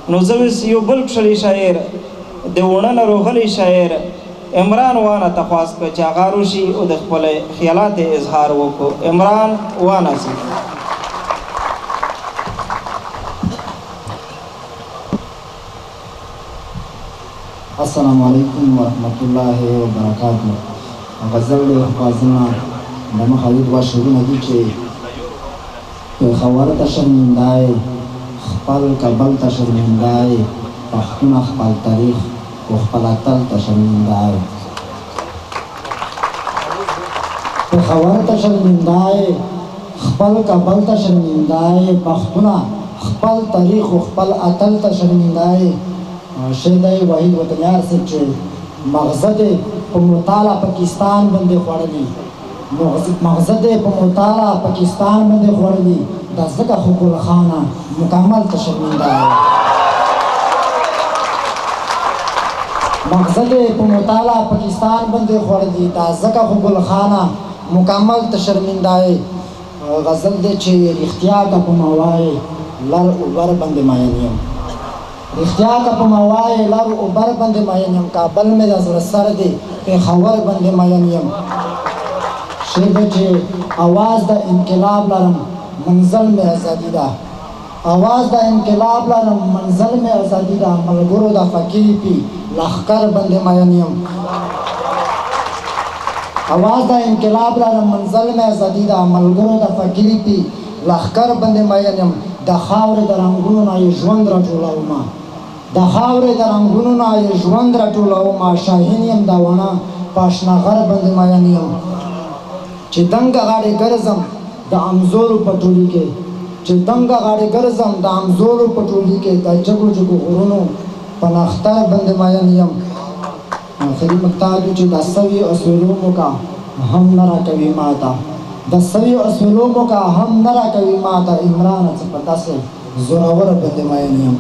نو زه اوس یو بل کښلی شاعر د وڼه نه روغلی شاعر عمران وانه ته خواست کړه چې هغه روشي او د خپل خیالات اظهار وکړو. عمران وانه سي. السلام علیکم ورحمت الله وبرکاتو. غزل د خوازونه د مخالف دوه شعرونه دي چې پېښور ته شرمندای خپل کابل ته شرمندای پښتون خپل تاریخ او خپل اتل ته شرمندای پېښور ته شرمندای خپل کابل ته شرمندای پښتون خپل تاریخ او خپل اتل ته شرمندای. شهدای واحد وطنیار صاحب چې مغزه دې په مطالعه پاکستان باندې خوړلي مغزه دې په مطالعه پاکستان باندې خوړلي دا ځکه حقوق خانه مکمل ته شرمنده مغزه دې په مطالعه پاکستان باندې خوړلي دا ځکه حقوق خانه مکمل ته شرمنده. غزل دې چې رښتیا کا په موای لر اوبر باندې ماین یم رښتیا کا په موای لر اوبر باندې ماین یم کابل مې د زړه سر دی پېښور باندې ماین یم. شعر چې आवाज د انقلاب لرم منزل مې ازادي ده आवाज د انقلاب لرم منزل مې ازادي ده ملګرو د فقیر پی لښکر باندې ماین یم. आवाज د انقلاب لرم منزل مې ازادي ده ملګرو د فقیر پی لښکر باندې ماین یم. د خاورې د رنګونو نه یې ژوند راټولومه د خاورې د رنګونو نه یې ژوند راټولومه شاهین یم د ونه په اشنا غر باندې ماین یم. چې دنګه غاړې ګرځم د امزورو په ټولي کې چې دنګه غاړې ګرځم د امزورو په ټولي کې د جګو جګو غرونو په نختر باندې ماین یم. آخري مقطع چې د سوي اسولومو کا هم نه راکوي ماته د سوي اسولومو کا هم نه راکوي ماته عمران څه په داسې زورور باندې ماین یم.